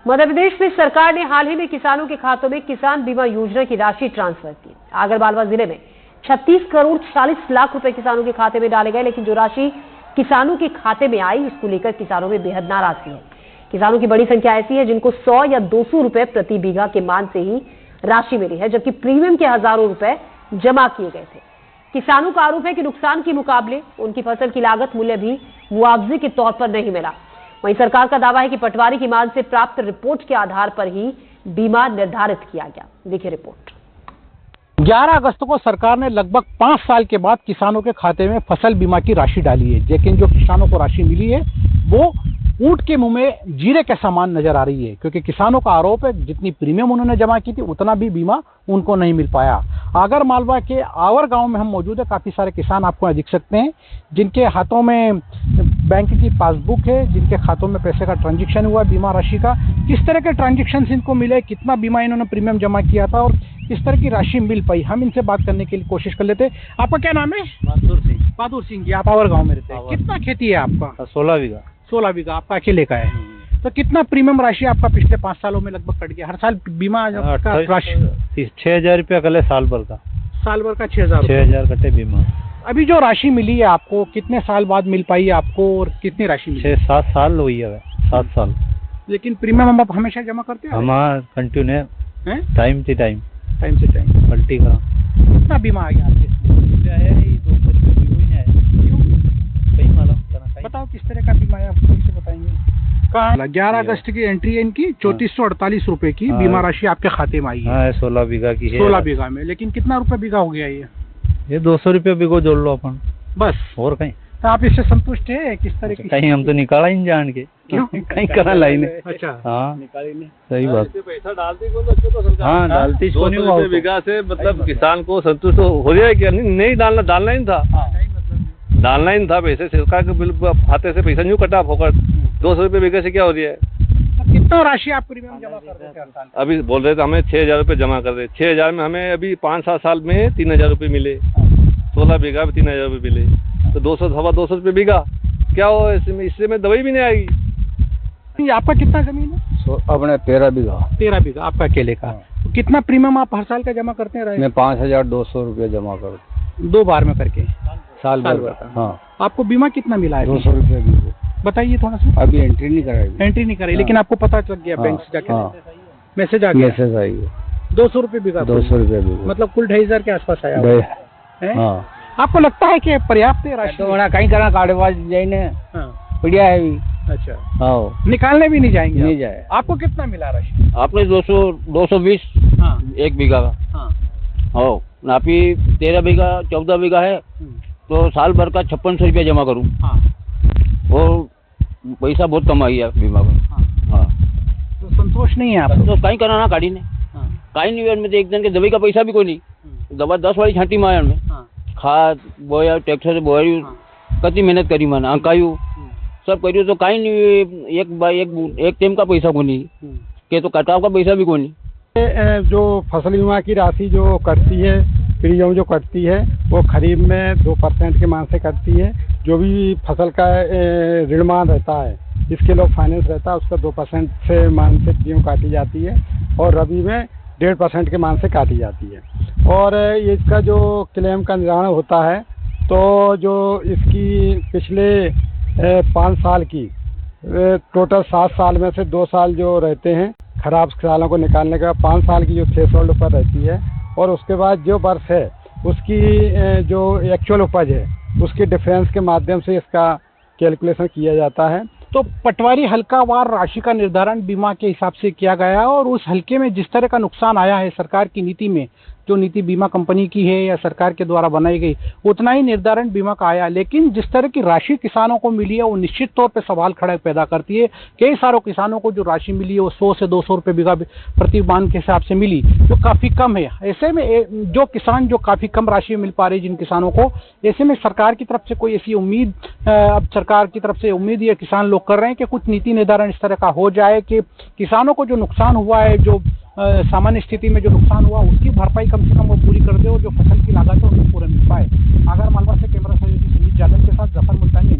मध्य प्रदेश में सरकार ने हाल ही में किसानों के खातों में किसान बीमा योजना की राशि ट्रांसफर की। आगरमालवा जिले में 36 करोड़ 40 लाख रुपए किसानों के खाते में डाले गए, लेकिन जो राशि किसानों के खाते में आई उसको लेकर किसानों में बेहद नाराजगी है। किसानों की बड़ी संख्या ऐसी है जिनको 100 या 200 रुपए प्रति बीघा के मान से ही राशि मिली है, जबकि प्रीमियम के हजारों रुपए जमा किए गए थे। किसानों का आरोप है कि नुकसान के मुकाबले उनकी फसल की लागत मूल्य भी मुआवजे के तौर पर नहीं मिला। वहीं सरकार का दावा है कि पटवारी की मांग से प्राप्त रिपोर्ट के आधार पर ही बीमा निर्धारित किया गया। देखिए रिपोर्ट। 11 अगस्त को सरकार ने लगभग 5 साल के बाद किसानों के खाते में फसल बीमा की राशि डाली है, लेकिन जो किसानों को राशि मिली है वो ऊंट के मुंह में जीरे के समान नजर आ रही है, क्योंकि किसानों का आरोप है जितनी प्रीमियम उन्होंने जमा की थी उतना भी बीमा उनको नहीं मिल पाया। आगरमालवा के आवर गांव में हम मौजूद है। काफी सारे किसान आपको यहाँ दिख सकते हैं जिनके हाथों में बैंक की पासबुक है, जिनके खातों में पैसे का ट्रांजैक्शन हुआ बीमा राशि का। किस तरह के ट्रांजैक्शन इनको मिले, कितना बीमा इन्होंने प्रीमियम जमा किया था और किस तरह की राशि मिल पाई, हम इनसे बात करने के लिए कोशिश कर लेते हैं। आपका क्या नाम है? बहादुर सिंह जी। आप आवर गाँव में रहते हैं। कितना खेती है आपका? 16 बीघा। 16 बीघा आपका अकेले का है। तो कितना प्रीमियम राशि आपका पिछले 5 सालों में लगभग कट गया? हर साल बीमा का राशि 6,000 रुपया कल साल भर का। साल भर का 6,000 कटे बीमा। अभी जो राशि मिली है आपको कितने साल बाद मिल पाई आपको और कितनी राशि मिली? 6-7 साल हुई है। 7 साल। लेकिन प्रीमियम आप हमेशा जमा करते हैं? हमारा कंटिन्यू टाइम से टाइम पलटी करा। कितना बीमा आ गया आपके? बताओ किस तरह का बीमा है, आपको कैसे बताएंगे? कहाँ 11 अगस्त की एंट्री है इनकी। 3448 रुपए की बीमा राशि आपके खाते में आई है। 16 बीघा की है। 16 बीघा में। लेकिन कितना रुपए बीघा हो गया ये? 200 रुपये बीघो जोड़ लो अपन बस। और कहीं तो आप इससे संतुष्ट है? किस तरह की? कहीं हम तो निकाला ही नहीं जान के। क्यों? कहीं करा लाइन। अच्छा। हाँ निकाली नहीं। सही बात। पैसा डालती कौन तो सरकार। हाँ डालती 200 बीघा से मतलब किसान को संतुष्ट हो जाए क्या? नहीं डालना ही था। डालना ही था। पैसे सरकार के बिल खाते से पैसा नहीं कटा फोकट। 200 रुपये बीघे से क्या हो रहा है? कितना राशि आप प्रीमियम जमा कर रहे थे हर साल? अभी बोल रहे थे हमें 6,000 रुपये जमा कर दे। 6,000 में हमें अभी 5-7 साल में 3,000 रुपये मिले। 16 बीघा में 3,000 रुपये मिले तो 200-250 रुपये बीघा क्या हो? इससे में दवाई भी नहीं आएगी। आपका कितना जमीन है? अपने 13 बीघा। 13 बीघा आपका अकेले का। तो कितना प्रीमियम आप हर साल का जमा करते हैं? मैं 5,200 रुपये जमा करूँ 2 बार में करके साल भर। हाँ। आपको बीमा कितना मिला है? 200 रुपये बीघो। बताइए थोड़ा सा। अभी एंट्री नहीं कराई। एंट्री नहीं कराई। लेकिन आपको पता चल गया बैंक से जाके? मैसेज आ गया? मैसेज आई। 200 रुपये बीघा। 200 रुपये बीघा मतलब कुल 2,500 के आसपास आया है। हाँ। आपको लगता है कि पर्याप्त है राशि? तो कहीं करना काटेबाज जाइए बढ़िया है भी। अच्छा। हाँ। निकालने भी नहीं जाएंगे? नहीं जाए। आपको कितना मिला राशि? आपने 220 1 बीघा का। हाँ। नापी 13 बीघा 14 बीघा है तो साल भर का 5600 रुपया जमा करूँ। और पैसा बहुत कमाई है बीमा का। हाँ। तो संतोष नहीं है आपको? तो कहीं कराना गाड़ी ने कहीं नहीं में तो एक दिन के दवाई का पैसा भी कोई नहीं। दवा 10 वाली छांटी माया में खाद बोया ट्रैक्टर से बोया कति मेहनत करी मैंने अंकायू सब करियो तो कहीं नहीं। एक टाइम का पैसा को नहीं के तो कटाव का पैसा भी को नहीं। जो फसल बीमा की राशि जो कटती है, प्रीमियम जो कटती है वो खरीफ में 2% के मान से कटती है। जो भी फसल का ऋणमान रहता है, जिसके लोग फाइनेंस रहता है, उसका 2% से मान से प्रीमियम काटी जाती है और रबी में 1.5% के मान से काटी जाती है। और इसका जो क्लेम का निवारण होता है तो जो इसकी पिछले 5 साल की टोटल 7 साल में से 2 साल जो रहते हैं खराब सालों को निकालने के बाद 5 साल की जो थ्रेशोल्ड उपज रहती है और उसके बाद जो वर्ष है उसकी जो एक्चुअल उपज है उसके डिफरेंस के माध्यम से इसका कैलकुलेशन किया जाता है। तो पटवारी हल्कावार राशि का निर्धारण बीमा के हिसाब से किया गया और उस हल्के में जिस तरह का नुकसान आया है सरकार की नीति में, जो नीति बीमा कंपनी की है या सरकार के द्वारा बनाई गई, उतना ही निर्धारण बीमा का आया। लेकिन जिस तरह की राशि किसानों को मिली है वो निश्चित तौर पे सवाल खड़ा पैदा करती है। कई सारों किसानों को जो राशि मिली है वो 100 से 200 रुपये बीघा प्रति मान के हिसाब से मिली, जो काफ़ी कम है। ऐसे में जो किसान जो काफ़ी कम राशि मिल पा रही जिन किसानों को, ऐसे में सरकार की तरफ से कोई ऐसी उम्मीद अब सरकार की तरफ से उम्मीद ये किसान लोग कर रहे हैं कि कुछ नीति निर्धारण इस तरह का हो जाए कि किसानों को जो नुकसान हुआ है, जो सामान्य स्थिति में जो नुकसान हुआ उसकी भरपाई कम से कम वो पूरी कर दे और जो फसल की लागत है उसको पूरा मिल पाए। आगरमालवा से कैमरा सहयोगी सुनील जादव के साथ जफर मुल्तानी।